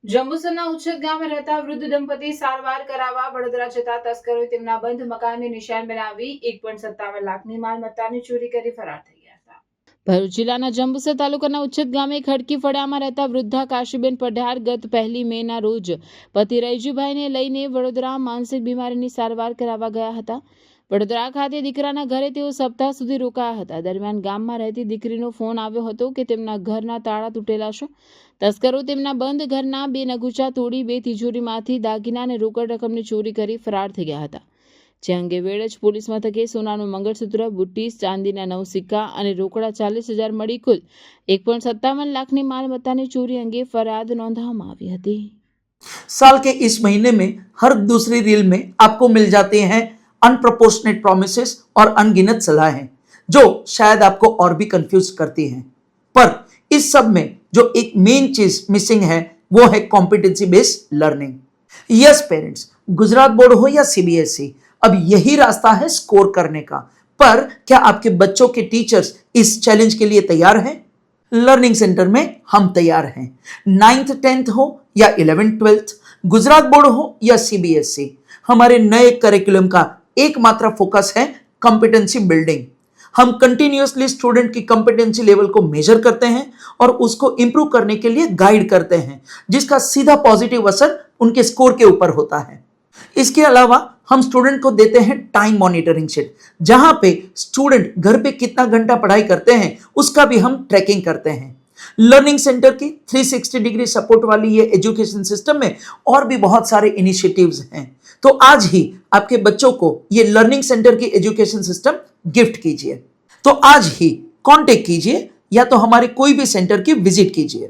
જંબુસરના ઉચ્છેદ ગામે રહેતા વૃદ્ધ દંપતી સારવાર કરાવવા વડોદરા જતા તસ્કરોએ તેમના બંધ મકાનને નિશાન બનાવી 1.57 લાખની માલમત્તાની ચોરી કરી ફરાર થઈ ગયા હતા. ભરૂચ જિલ્લાના જંબુસર તાલુકાના ઉચ્છેદ ગામે ખડકી ફળિયામાં રહેતા વૃદ્ધા કાશીબેન પઢાર ગત 1 મેના રોજ પતિ રૈજીભાઈને લઈને વડોદરા માનસિક બીમારીની સારવાર કરાવવા ગયા હતા. વડોદરા ખાતે દીકરાના ઘરે તેઓ સપ્તાહ સુધી રોકાયા હતા. દરમિયાન ગામમાં રહેતી દીકરીનો ફોન આવ્યો હતો કે તેમના ઘરના તાળા તૂટેલા છે. તસ્કરો તેમના બંધ ઘરના 2 નગુચા તોડી 2 તિજોરીમાંથી દાગીના અને રોકડ રકમની ચોરી કરી ફરાર થઈ ગયા હતા. જે અંગે વેડજ પોલીસ મથકે સોનાનું મંગળસૂત્ર, બુટ્ટી, ચાંદીના 9 સિક્કા અને રોકડા 40,000 મળી કુલ 1.57 લાખની માલમત્તાની ચોરી અંગે ફરિયાદ નોંધવામાં આવી હતી. साल के इस महीने में हर दूसरी रील में आपको मिल जाते हैं अनप्रोपोर्शनेट प्रॉमिसेस और अनगिनत सलाहें जो शायद आपको और भी कंफ्यूज करती हैं, पर इस सब में जो एक मेन चीज मिसिंग है वो है competency based learning. Yes parents, Gujarat board हो या सीबीएसई, अब यही रास्ता है स्कोर करने का. पर क्या आपके बच्चों के टीचर्स इस चैलेंज के लिए तैयार हैं? लर्निंग सेंटर में हम तैयार हैं. 9th 10th हो या 11th 12th, गुजरात बोर्ड हो या सीबीएसई, हमारे नए करिकुलम का एकमात्र फोकस है कॉम्पिटेंसी बिल्डिंग. हम कंटिन्यूअसली स्टूडेंट की कॉम्पिटेंसी लेवल को मेजर करते हैं और उसको इंप्रूव करने के लिए गाइड करते हैं, जिसका सीधा पॉजिटिव असर उनके स्कोर के ऊपर होता है. इसके अलावा हम स्टूडेंट को देते हैं टाइम मॉनिटरिंग शीट, जहां पे स्टूडेंट घर पे कितना घंटा पढ़ाई करते हैं उसका भी हम ट्रैकिंग करते हैं. लर्निंग सेंटर की 360 डिग्री सपोर्ट वाली ये एजुकेशन सिस्टम में और भी बहुत सारे इनिशिएटिव्स हैं. तो आज ही आपके बच्चों को ये लर्निंग सेंटर की एजुकेशन सिस्टम गिफ्ट कीजिए. तो आज ही कांटेक्ट कीजिए या तो हमारे कोई भी सेंटर की विजिट कीजिए.